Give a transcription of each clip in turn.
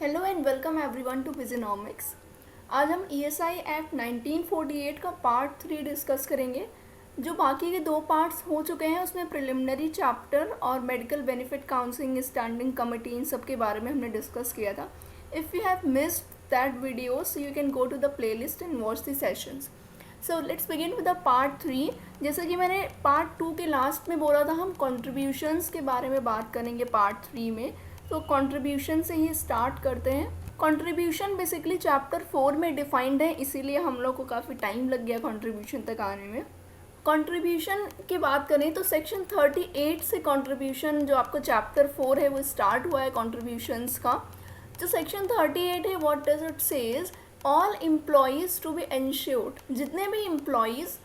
Hello and welcome everyone to Visionomics. आज हम ESI act 1948 का पार्ट 3 डिस्कस करेंगे। जो बाकी के दो पार्ट्स हो चुके हैं उसमें प्रिलिमिनरी चैप्टर और medical benefit counselling standing committee इन सब के बारे में हमने डिस्कस किया था। If you have missed that video so you can go to the playlist and watch the sessions. So let's begin with the part 3। जैसे कि मैंने पार्ट 2 के लास्ट में बोला था, हम कॉन्ट्रीब्यूशंस के बारे में बात करेंगे पार्ट 3 में। तो कंट्रीब्यूशन से ही स्टार्ट करते हैं। कंट्रीब्यूशन बेसिकली चैप्टर 4 में डिफाइंड है, इसीलिए हम लोग को काफ़ी टाइम लग गया कंट्रीब्यूशन तक आने में। कंट्रीब्यूशन की बात करें तो सेक्शन 38 से कंट्रीब्यूशन जो आपका चैप्टर 4 है वो स्टार्ट हुआ है कंट्रीब्यूशंस का। जो सेक्शन 38 है, what does it says, all employees to be insured. जितने भी एम्प्लॉयज़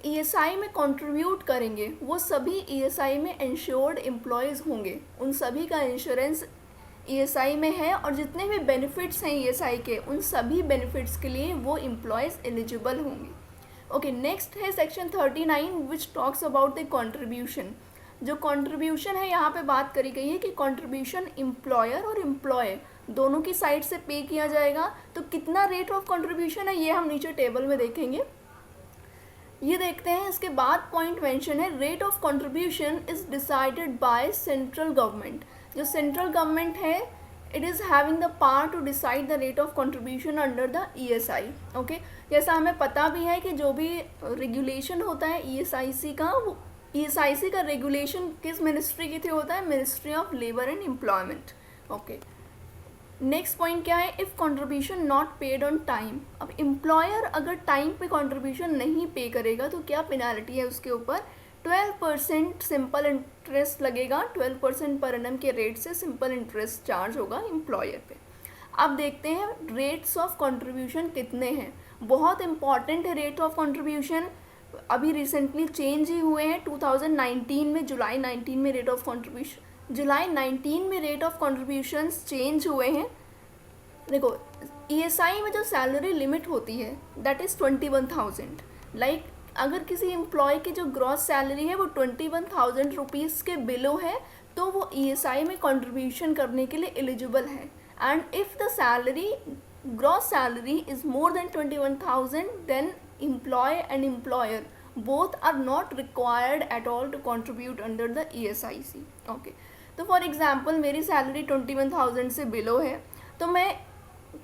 ईएसआई में कंट्रीब्यूट करेंगे वो सभी ईएसआई में इंश्योर्ड एम्प्लॉयज़ होंगे, उन सभी का इंश्योरेंस ईएसआई में है और जितने भी बेनिफिट्स हैं ईएसआई के उन सभी बेनिफिट्स के लिए वो एम्प्लॉयज़ एलिजिबल होंगे। ओके, नेक्स्ट है section 39 which talks about the contribution. जो कंट्रीब्यूशन है यहाँ पे बात करी गई है कि कंट्रीब्यूशन एम्प्लॉयर और एम्प्लॉय दोनों की साइड से पे किया जाएगा। तो कितना रेट ऑफ कंट्रीब्यूशन है ये हम नीचे टेबल में देखेंगे, ये देखते हैं। इसके बाद पॉइंट मेंशन है, rate of contribution is decided by central government. जो सेंट्रल गवर्नमेंट है, it is having the power to decide the rate of contribution under the ESI. Okay, जैसा हमें पता भी है कि जो भी रेगुलेशन होता है ईएसआईसी का, वो ईएसआईसी का रेगुलेशन किस मिनिस्ट्री के थ्रू होता है, ministry of labour and employment. Okay, next point क्या है, if contribution not paid on time. अब एम्प्लॉयर अगर टाइम पे कंट्रीब्यूशन नहीं पे करेगा तो क्या पेनाल्टी है उसके ऊपर, 12% सिंपल इंटरेस्ट लगेगा। 12% पर एनम के रेट से सिंपल इंटरेस्ट चार्ज होगा एम्प्लॉयर पे। अब देखते हैं रेट्स ऑफ कंट्रीब्यूशन कितने हैं। बहुत इंपॉर्टेंट है रेट ऑफ कंट्रीब्यूशन, अभी रिसेंटली चेंज ही हुए हैं 2019 में, जुलाई 19 में रेट ऑफ कंट्रीब्यूशन, जुलाई 19 में रेट ऑफ कॉन्ट्रीब्यूशंस चेंज हुए हैं। देखो, ईएसआई में जो सैलरी लिमिट होती है दैट इज़ 21,000। लाइक अगर किसी एम्प्लॉय की जो ग्रॉस सैलरी है वो 21,000 रुपीज़ के बिलो है तो वो ईएसआई में कंट्रीब्यूशन करने के लिए एलिजिबल है। And if the salary, gross salary is more than 21,000 then employee and employer both are not required at all to contribute under the ESIC. Okay, तो फॉर एग्जाम्पल मेरी सैलरी 21,000 से below है तो मैं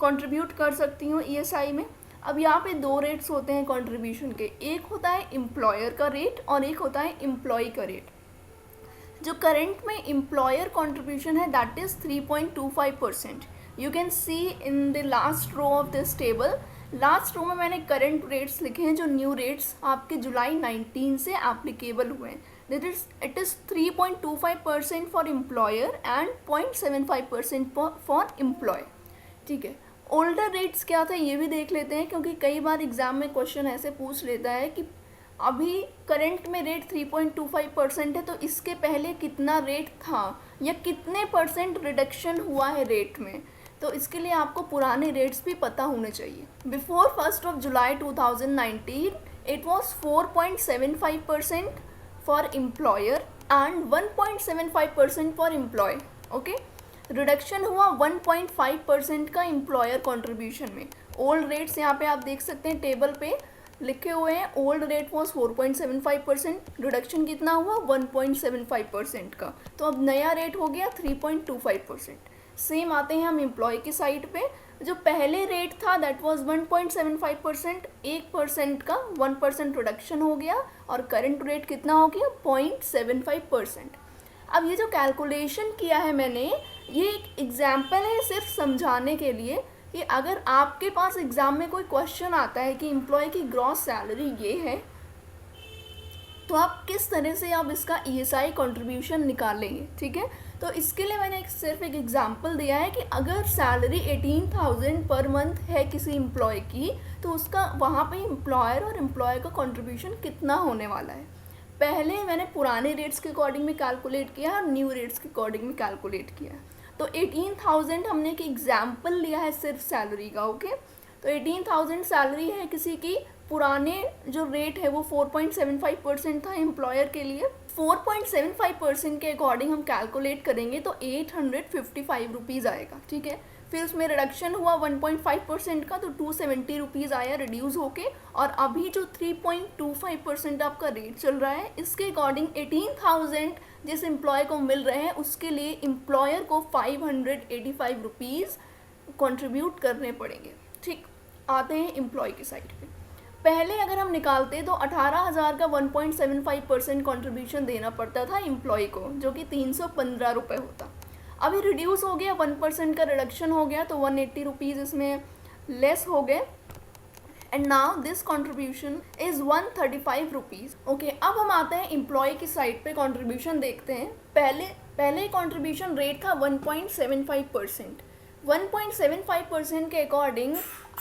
कंट्रीब्यूट कर सकती हूँ ईएसआई में। अब यहाँ पे दो रेट्स होते हैं कंट्रीब्यूशन के, एक होता है एम्प्लॉयर का रेट और एक होता है एम्प्लॉय का रेट। जो करंट में एम्प्लॉयर कंट्रीब्यूशन है that is 3.25%। You can see in the last row of this table. Last row में मैंने करंट रेट्स लिखे हैं जो न्यू रेट्स आपके जुलाई 19 से एप्लीकेबल हुए हैं। It is 3.25% for employer and 0.75% for employee. ठीक है, ओल्डर रेट्स क्या था ये भी देख लेते हैं, क्योंकि कई बार एग्जाम में क्वेश्चन ऐसे पूछ लेता है कि अभी करंट में रेट 3.25% है तो इसके पहले कितना रेट था या कितने % रिडक्शन हुआ है रेट में। तो इसके लिए आपको पुराने रेट्स भी पता होने चाहिए। Before 1 July 2019 it was 4.75% for employer and 1.75% for employee. Okay, reduction हुआ 1.5% का एम्प्लॉयर कंट्रीब्यूशन में। ओल्ड रेट्स यहाँ पे आप देख सकते हैं टेबल पे लिखे हुए हैं। ओल्ड रेट वॉज 4.75%, रिडक्शन कितना हुआ 1.75% का। तो अब नया रेट हो गया 3.25%। सेम आते हैं हम एम्प्लॉय की साइड पे। जो पहले रेट था दैट वाज 1.75%, 1% का 1% रिडक्शन हो गया और करंट रेट कितना हो गया 0.75%। अब ये जो कैलकुलेशन किया है मैंने, ये एक एग्जाम्पल है सिर्फ समझाने के लिए कि अगर आपके पास एग्ज़ाम में कोई क्वेश्चन आता है कि एम्प्लॉय की ग्रॉस सैलरी ये है तो आप किस तरह से आप इसका ईएसआई कंट्रीब्यूशन निकालेंगे। ठीक है, तो इसके लिए मैंने सिर्फ एक एग्जांपल दिया है कि अगर सैलरी 18,000 पर मंथ है किसी एम्प्लॉय की तो उसका वहाँ पे एम्प्लॉयर और एम्प्लॉय का कंट्रीब्यूशन कितना होने वाला है। पहले मैंने पुराने रेट्स के अकॉर्डिंग में कैलकुलेट किया और न्यू रेट्स के अकॉर्डिंग में कैलकुलेट किया। तो 18,000 हमने एक एग्जाम्पल लिया है सिर्फ सैलरी का। ओके, तो 18,000 सैलरी है किसी की, पुराने जो रेट है वो 4.75% था एम्प्लॉयर के लिए। 4.75% के अकॉर्डिंग हम कैलकुलेट करेंगे तो 855 रुपीज़ आएगा, ठीक है। फिर उसमें रिडक्शन हुआ 1.5% का, तो 270 रुपीज़ आया रिड्यूस होके, और अभी जो 3.25% आपका रेट चल रहा है, इसके अकॉर्डिंग 18,000 जिस एम्प्लॉय को मिल रहे हैं उसके लिए एम्प्लॉयर को 585 रुपीज़ कॉन्ट्रीब्यूट करने पड़ेंगे, ठीक। आते हैं एम्प्लॉय की साइड पे। पहले अगर हम निकालते तो 18,000 का 1.75% कॉन्ट्रीब्यूशन देना पड़ता था एम्प्लॉय को, जो कि 315 रुपये होता। अभी रिड्यूस हो गया, 1% का रिडक्शन हो गया, तो 180 रुपीज़ इसमें लेस हो गए, and now this contribution is 135 rupees. Okay, अब हम आते हैं एम्प्लॉय की साइड पे कॉन्ट्रीब्यूशन देखते हैं। पहले कॉन्ट्रीब्यूशन रेट था 1.75%। 1.75% के अकॉर्डिंग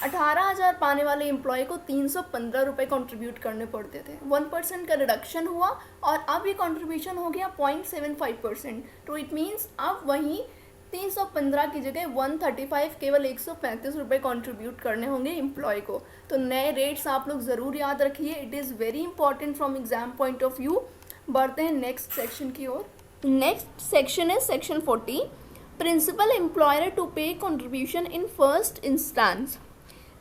18,000 पाने वाले एम्प्लॉय को 315 रुपये कॉन्ट्रीब्यूट करने पड़ते थे। 1% का रिडक्शन हुआ और अब ये कॉन्ट्रीब्यूशन हो गया 0.75%। तो इट मीन्स अब वहीं 315 की जगह 135 केवल 135 रुपये कॉन्ट्रीब्यूट करने होंगे एम्प्लॉय को। तो नए रेट्स आप लोग ज़रूर याद रखिए, it is very important from exam point of view. बढ़ते हैं नेक्स्ट सेक्शन की ओर। नेक्स्ट सेक्शन है सेक्शन 40, प्रिंसिपल एम्प्लॉयर टू पे कॉन्ट्रीब्यूशन इन फर्स्ट इंस्टेंस।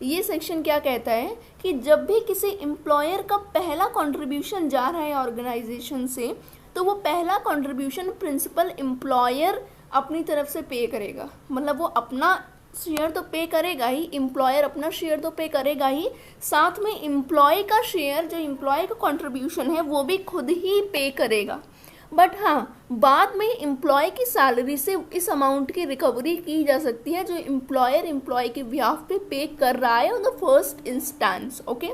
ये सेक्शन क्या कहता है कि जब भी किसी एम्प्लॉयर का पहला कॉन्ट्रीब्यूशन जा रहा है ऑर्गेनाइजेशन से, तो वो पहला कॉन्ट्रीब्यूशन प्रिंसिपल एम्प्लॉयर अपनी तरफ से पे करेगा। मतलब वो अपना शेयर तो पे करेगा ही, एम्प्लॉयर अपना शेयर तो पे करेगा ही, साथ में एम्प्लॉय का शेयर, जो एम्प्लॉय का कॉन्ट्रीब्यूशन है, वो भी खुद ही पे करेगा। बट हाँ, बाद में एम्प्लॉय की सैलरी से इस अमाउंट की रिकवरी की जा सकती है जो एम्प्लॉयर एम्प्लॉय के बिहाफ पे कर रहा है on the first instance. Okay,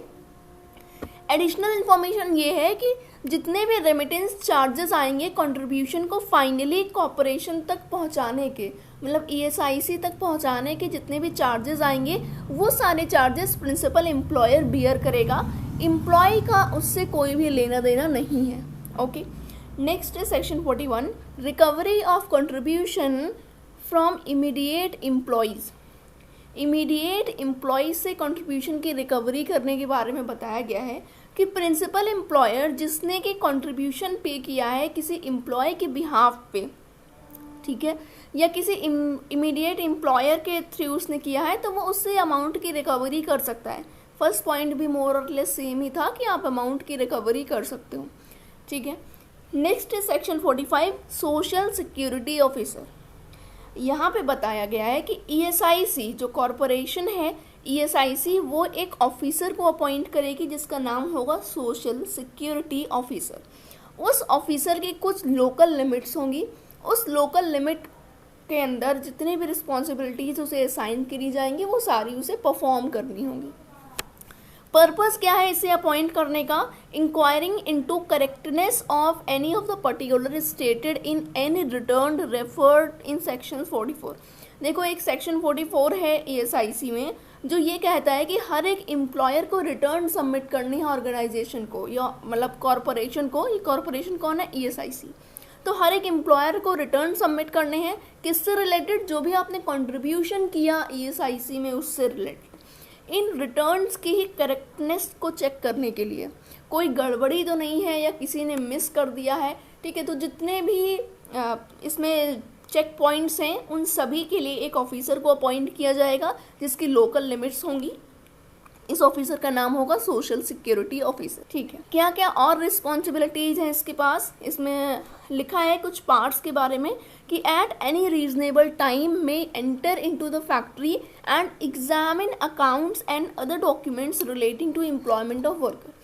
additional information ये है कि जितने भी रेमिटेंस चार्जेस आएंगे कंट्रीब्यूशन को फाइनली कॉर्पोरेशन तक पहुंचाने के, मतलब ESIC तक पहुंचाने के जितने भी चार्जेस आएंगे, वो सारे चार्जेस प्रिंसिपल एम्प्लॉयर बियर करेगा। एम्प्लॉय का उससे कोई भी लेना देना नहीं है। ओके, नेक्स्ट है section 41, recovery of contribution from immediate employees. Immediate employees से कंट्रीब्यूशन की रिकवरी करने के बारे में बताया गया है कि प्रिंसिपल एम्प्लॉयर जिसने कि कंट्रीब्यूशन पे किया है किसी एम्प्लॉय के बिहाफ पे, ठीक है, या किसी इमीडिएट एम्प्लॉयर के थ्रू उसने किया है, तो वो उससे अमाउंट की रिकवरी कर सकता है। फर्स्ट पॉइंट भी मोर और लेस सेम ही था कि आप अमाउंट की रिकवरी कर सकते हो, ठीक है। नेक्स्ट है सेक्शन 45, सोशल सिक्योरिटी ऑफिसर। यहाँ पे बताया गया है कि ESIC जो कॉरपोरेशन है, ESIC वो एक ऑफिसर को अपॉइंट करेगी जिसका नाम होगा सोशल सिक्योरिटी ऑफिसर। उस ऑफिसर की कुछ लोकल लिमिट्स होंगी, उस लोकल लिमिट के अंदर जितनी भी रिस्पॉन्सिबिलिटीज़ उसे असाइन करी जाएंगी वो सारी उसे परफॉर्म करनी होंगी। पर्पस क्या है इसे अपॉइंट करने का? Enquiring into correctness of any of the particular stated in any return referred in section 44। देखो, एक सेक्शन 44 है ESIC में जो ये कहता है कि हर एक एम्प्लॉयर को रिटर्न सबमिट करनी है ऑर्गेनाइजेशन को, या मतलब कॉरपोरेशन को। ये कॉरपोरेशन कौन है? ESIC। तो हर एक एम्प्लॉयर को रिटर्न सबमिट करने हैं, किससे रिलेटेड? जो भी आपने कंट्रीब्यूशन किया ESIC में उससे रिलेटेड। इन रिटर्न्स की ही करेक्टनेस को चेक करने के लिए, कोई गड़बड़ी तो नहीं है या किसी ने मिस कर दिया है, ठीक है। तो जितने भी इसमें चेक पॉइंट्स हैं उन सभी के लिए एक ऑफिसर को अपॉइंट किया जाएगा जिसकी लोकल लिमिट्स होंगी। इस ऑफिसर का नाम होगा सोशल सिक्योरिटी ऑफिसर, ठीक है। क्या क्या और रिस्पॉन्सिबिलिटीज हैं इसके पास? इसमें लिखा है कुछ पार्ट्स के बारे में कि एट एनी रीजनेबल टाइम में enter into the factory and examine accounts and other documents relating to employment of worker.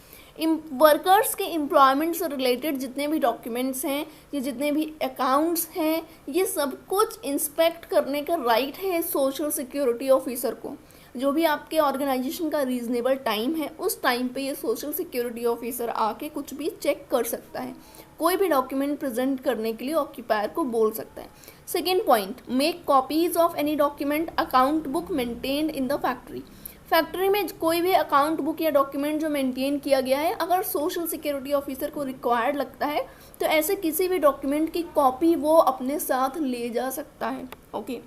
Workers के एम्प्लॉयमेंट से रिलेटेड जितने भी डॉक्यूमेंट्स हैं या जितने भी अकाउंट्स हैं, ये सब कुछ इंस्पेक्ट करने का राइट है सोशल सिक्योरिटी ऑफिसर को। जो भी आपके ऑर्गेनाइजेशन का रीजनेबल टाइम है उस टाइम पे ये सोशल सिक्योरिटी ऑफिसर आके कुछ भी चेक कर सकता है, कोई भी डॉक्यूमेंट प्रेजेंट करने के लिए ऑक्यूपायर को बोल सकता है। Second point, make copies of any document account book maintained in the factory. Factory में कोई भी अकाउंट बुक या डॉक्यूमेंट जो मेंटेन किया गया है, अगर सोशल सिक्योरिटी ऑफिसर को रिक्वायर्ड लगता है तो ऐसे किसी भी डॉक्यूमेंट की कॉपी वो अपने साथ ले जा सकता है। Okay,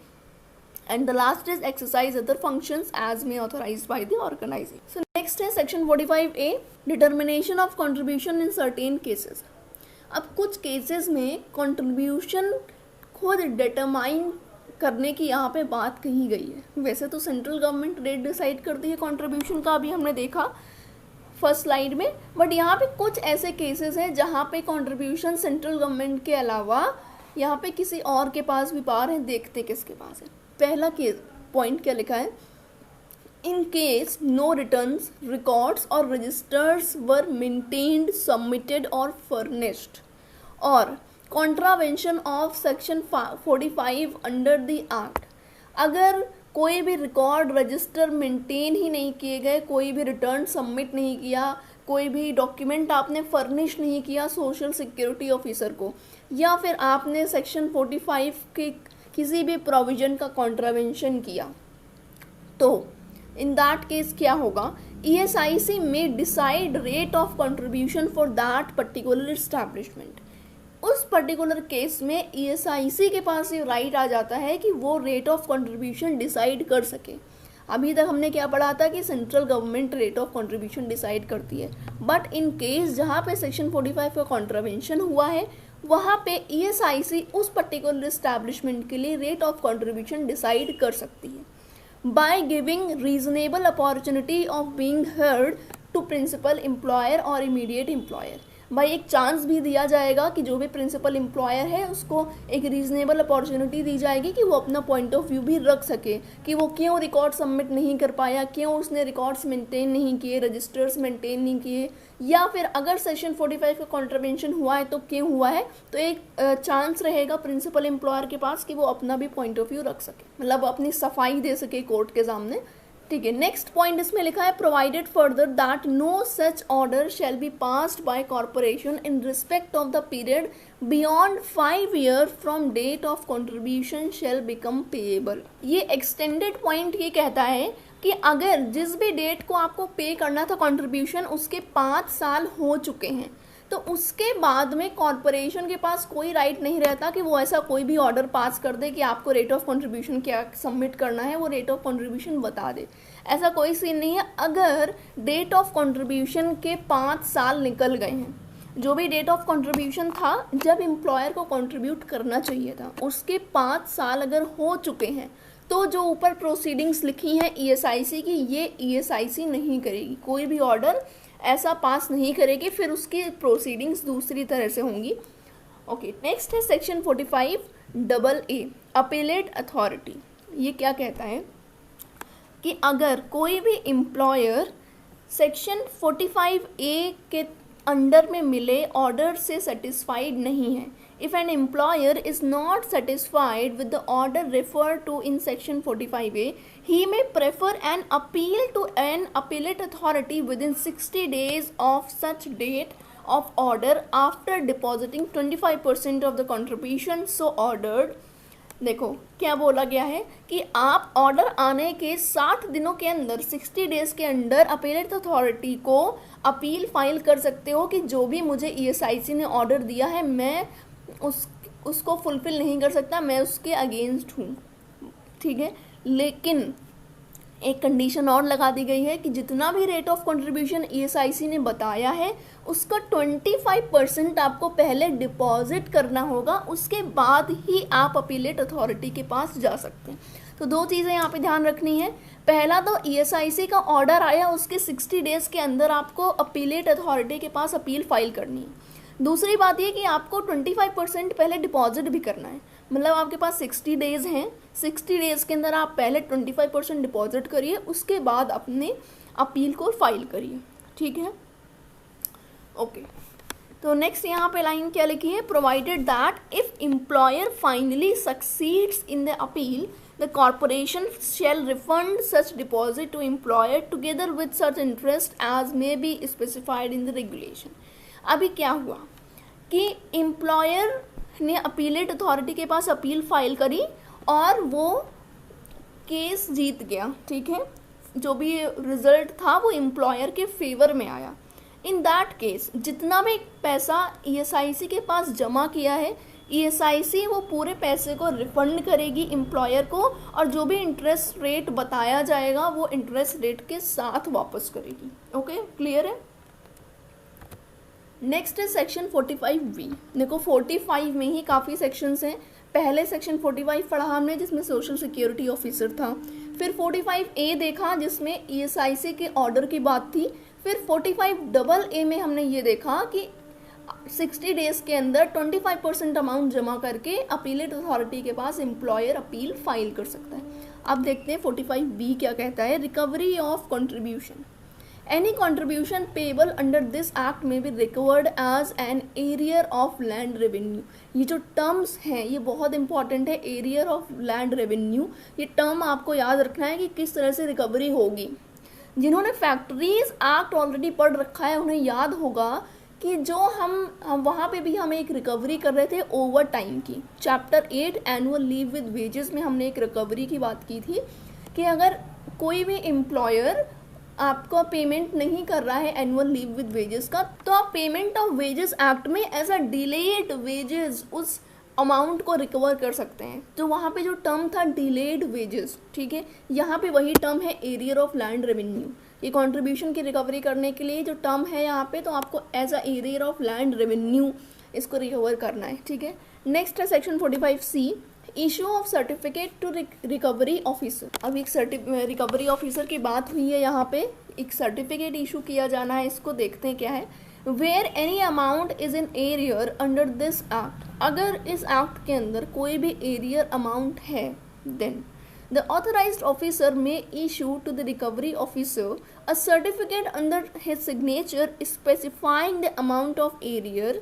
and the last is exercise other functions as may authorized by the organization. So next है section 45A, determination of contribution in certain cases. अब कुछ केसेस में कंट्रीब्यूशन खुद डिटरमाइन करने की यहाँ पे बात कही गई है। वैसे तो सेंट्रल गवर्नमेंट रेट डिसाइड करती है कंट्रीब्यूशन का, अभी हमने देखा फर्स्ट स्लाइड में, बट यहाँ पे कुछ ऐसे केसेस हैं जहाँ पे कंट्रीब्यूशन सेंट्रल गवर्नमेंट के अलावा यहाँ पे किसी और के पास भी पावर है। देखते किसके पास है। पहला केस पॉइंट क्या लिखा है, in case no returns, records और रजिस्टर्स वर मेंटेन्ड, सबमिटेड और फर्निश्ड, और contravention of section 45 under the act. अगर कोई भी रिकॉर्ड रजिस्टर मेंटेन ही नहीं किए गए, कोई भी रिटर्न सबमिट नहीं किया, कोई भी डॉक्यूमेंट आपने फर्निश नहीं किया सोशल सिक्योरिटी ऑफिसर को, या फिर आपने सेक्शन 45 के किसी भी प्रोविजन का कॉन्ट्रावेंशन किया, तो इन दैट केस क्या होगा, ESIC में decide rate of contribution for that particular establishment. उस पर्टिकुलर केस में ESIC के पास ये राइट आ जाता है कि वो रेट ऑफ कंट्रीब्यूशन डिसाइड कर सके। अभी तक हमने क्या पढ़ा था कि central government rate of contribution decide करती है, बट इन केस जहाँ पे सेक्शन 45 का कॉन्ट्रावेंशन हुआ है वहाँ पे ESIC उस पर्टिकुलर एस्टैब्लिशमेंट के लिए रेट ऑफ कंट्रीब्यूशन डिसाइड कर सकती है by giving reasonable opportunity of being heard to principal employer और immediate employer। भाई एक चांस भी दिया जाएगा कि जो भी प्रिंसिपल एम्प्लॉयर है उसको एक रीजनेबल अपॉर्चुनिटी दी जाएगी कि वो अपना पॉइंट ऑफ व्यू भी रख सके कि वो क्यों रिकॉर्ड सबमिट नहीं कर पाया, क्यों उसने रिकॉर्ड्स मेंटेन नहीं किए, रजिस्टर्स मेंटेन नहीं किए, या फिर अगर सेक्शन 45 का कॉन्ट्रावेंशन हुआ है तो क्यों हुआ है। तो एक चांस रहेगा प्रिंसिपल एम्प्लॉयर के पास कि वो अपना भी पॉइंट ऑफ व्यू रख सके, मतलब अपनी सफाई दे सके कोर्ट के सामने। ठीक है, नेक्स्ट पॉइंट इसमें लिखा है, provided further that no such order shall be passed by corporation in respect of the period beyond 5 year from date of contribution shall become payable. ये एक्सटेंडेड पॉइंट ये कहता है कि अगर जिस भी डेट को आपको पे करना था कंट्रीब्यूशन उसके 5 साल हो चुके हैं तो उसके बाद में कॉर्पोरेशन के पास कोई राइट नहीं रहता कि वो ऐसा कोई भी ऑर्डर पास कर दे कि आपको रेट ऑफ कंट्रीब्यूशन क्या सबमिट करना है, वो रेट ऑफ कंट्रीब्यूशन बता दे। ऐसा कोई सीन नहीं है। अगर डेट ऑफ कंट्रीब्यूशन के 5 साल निकल गए हैं, जो भी डेट ऑफ कंट्रीब्यूशन था जब एम्प्लॉयर को कंट्रीब्यूट करना चाहिए था उसके 5 साल अगर हो चुके हैं तो जो ऊपर प्रोसीडिंग्स लिखी हैं ESIC की, ये ESIC नहीं करेगी, कोई भी ऑर्डर ऐसा पास नहीं करेगी, फिर उसकी प्रोसीडिंग्स दूसरी तरह से होंगी। ओके, नेक्स्ट है सेक्शन 45AA, अपीलेट अथॉरिटी। ये क्या कहता है कि अगर कोई भी एम्प्लॉयर सेक्शन 45A के अंडर में मिले ऑर्डर से सेटिस्फाइड नहीं है, if an employer is not satisfied with the order referred to in section 45A, he may prefer an appeal to an appellate authority within 60 days of such date of order after depositing 25% of the contribution so ordered। देखो क्या बोला गया है कि आप order आने के 60 दिनों के अंदर 60 डेज के अंदर अपीलेट अथॉरिटी को अपील फाइल कर सकते हो कि जो भी मुझे ESIC ने ऑर्डर दिया है मैं उसको फुलफिल नहीं कर सकता, मैं उसके अगेंस्ट हूँ। ठीक है, लेकिन एक कंडीशन और लगा दी गई है कि जितना भी रेट ऑफ कंट्रीब्यूशन ESIC ने बताया है उसका 25% आपको पहले डिपॉजिट करना होगा, उसके बाद ही आप अपीलेट अथॉरिटी के पास जा सकते हैं। तो 2 चीज़ें यहाँ पे ध्यान रखनी है। पहला तो ESIC का ऑर्डर आया उसके 60 डेज़ के अंदर आपको अपीलेट अथॉरिटी के पास अपील फाइल करनी है। दूसरी बात ये कि आपको 25% पहले डिपॉजिट भी करना है, मतलब आपके पास 60 डेज़ हैं, 60 डेज़ के अंदर आप पहले 25% डिपॉजिट करिए, उसके बाद अपने अपील को फाइल करिए। ठीक है, ओके। तो नेक्स्ट यहाँ पे लाइन क्या लिखी है, provided that if employer finally succeeds in the appeal the corporation shall refund such deposit to employer together with such interest as may be specified in the regulation. अभी क्या हुआ कि एम्प्लॉयर ने अपीलेट अथॉरिटी के पास appeal file करी और वो case जीत गया। ठीक है, जो भी रिजल्ट था वो एम्प्लॉयर के फेवर में आया। इन दैट केस जितना भी पैसा ESIC के पास जमा किया है ESIC वो पूरे पैसे को रिफंड करेगी एम्प्लॉयर को, और जो भी इंटरेस्ट रेट बताया जाएगा वो इंटरेस्ट रेट के साथ वापस करेगी। ओके, क्लियर है। नेक्स्ट है सेक्शन 45B। देखो 45 में ही काफ़ी सेक्शंस हैं। पहले सेक्शन 45 पढ़ा हमने जिसमें सोशल सिक्योरिटी ऑफिसर था, फिर 45A देखा जिसमें ESIC के ऑर्डर की बात थी, फिर 45AA में हमने ये देखा कि 60 डेज के अंदर 25% अमाउंट जमा करके अपीलेट अथॉरिटी के पास एम्प्लॉयर अपील फाइल कर सकता है। अब देखते हैं 45B क्या कहता है। Recovery of contribution. Any contribution payable under this act may be recovered as an arrear of land revenue. ये जो टर्म्स हैं ये बहुत इंपॉर्टेंट है, एरियर ऑफ लैंड रेवेन्यू। ये टर्म आपको याद रखना है कि किस तरह से रिकवरी होगी। जिन्होंने फैक्ट्रीज एक्ट ऑलरेडी पढ़ रखा है उन्हें याद होगा कि जो हम वहाँ पे भी हम एक रिकवरी कर रहे थे ओवर टाइम की। Chapter 8 annual leave with wages में हमने एक रिकवरी की बात की थी कि अगर कोई भी एम्प्लॉयर आपको पेमेंट नहीं कर रहा है एनुअल लीव विद वेजेस का, तो आप पेमेंट ऑफ वेजेस एक्ट में एज अ डिलेड वेजेस उस अमाउंट को रिकवर कर सकते हैं। तो वहाँ पे जो टर्म था डिलेड वेजेस, ठीक है, यहाँ पे वही टर्म है एरियर ऑफ लैंड रेवेन्यू। ये कंट्रीब्यूशन की रिकवरी करने के लिए जो टर्म है यहाँ पे, तो आपको as a arrear of land revenue इसको रिकवर करना है, ठीक है। नेक्स्ट है section 45C, issue of certificate to recovery officer. अब एक रिकवरी ऑफिसर की बात हुई है, यहाँ पे एक सर्टिफिकेट इशू किया जाना है, इसको देखते हैं क्या है। Where any amount is in arrear under this act. अगर इस एक्ट के अंदर कोई भी एरियर अमाउंट है, then the authorized officer may issue to the recovery officer a certificate under his signature specifying the amount of arrear।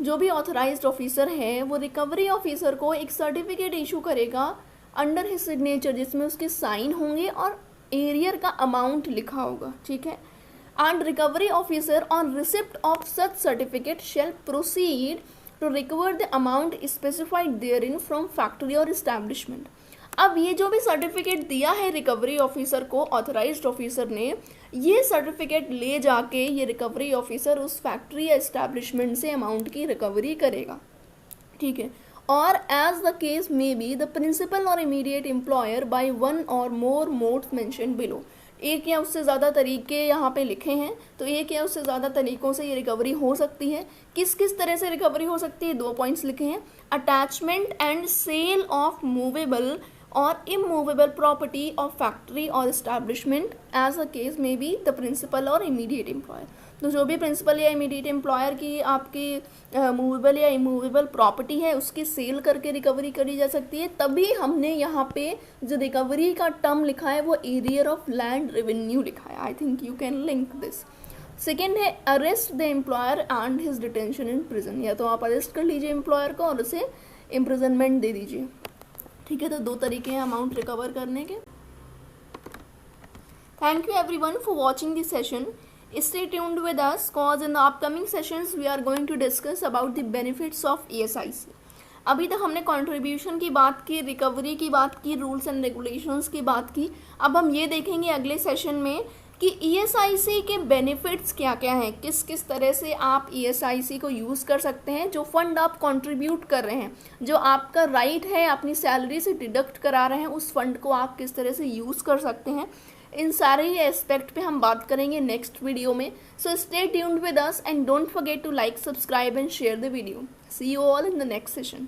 जो भी authorised officer है वो रिकवरी ऑफिसर को एक सर्टिफिकेट इशू करेगा अंडर हिज सिग्नेचर, जिसमें उसके साइन होंगे और एरियर का अमाउंट लिखा होगा, ठीक है। And recovery officer on receipt of such certificate shall proceed to recover the amount specified there in from factory और इस्टेब्लिशमेंट। अब ये जो भी सर्टिफिकेट दिया है रिकवरी ऑफिसर को ऑथराइज्ड ऑफिसर ने, ये सर्टिफिकेट ले जाके ये रिकवरी ऑफिसर उस फैक्ट्री या एस्टैब्लिशमेंट से अमाउंट की रिकवरी करेगा, ठीक है। और as the case may be the principal और इमीडिएट एम्प्लॉयर बाय वन और मोर मोड्स मेंशन बिलो। एक या उससे ज़्यादा तरीके यहाँ पे लिखे हैं, तो एक या उससे ज़्यादा तरीक़ों से ये रिकवरी हो सकती है। किस किस तरह से रिकवरी हो सकती है, 2 पॉइंट्स लिखे हैं। Attachment and sale of movable और इमूवेबल प्रॉपर्टी ऑफ फैक्ट्री और establishment as a case may be the principal और इमीडिएट एम्प्लॉयर। तो जो भी प्रिंसिपल या इमीडिएट एम्प्लॉयर की आपकी मूवेबल या इमूवेबल प्रॉपर्टी है उसकी सेल करके रिकवरी करी जा सकती है। तभी हमने यहाँ पे जो रिकवरी का टर्म लिखा है वो एरियर ऑफ लैंड रेवेन्यू लिखा है। I think you can link this. Second है arrest the employer and his detention in prison. या तो आप अरेस्ट कर लीजिए एम्प्लॉयर को और उसे इम्प्रिजनमेंट दे दीजिए, ठीक है। तो 2 तरीके हैं अमाउंट रिकवर करने के। Thank you everyone for watching this session. Stay tuned with us cause in the upcoming sessions we are going to discuss about the benefits of ESIC। अभी तक हमने कंट्रीब्यूशन की बात की, रिकवरी की बात की, रूल्स एंड रेगुलेशंस की बात की। अब हम ये देखेंगे अगले सेशन में कि ESIC के बेनिफिट्स क्या क्या हैं, किस किस तरह से आप ESIC को यूज़ कर सकते हैं। जो फंड आप कंट्रीब्यूट कर रहे हैं, जो आपका राइट है अपनी सैलरी से डिडक्ट करा रहे हैं, उस फंड को आप किस तरह से यूज़ कर सकते हैं, इन सारे ही एस्पेक्ट पे हम बात करेंगे नेक्स्ट वीडियो में। So stay tuned with us and don't forget to like, subscribe and share the video. See you all in the next session.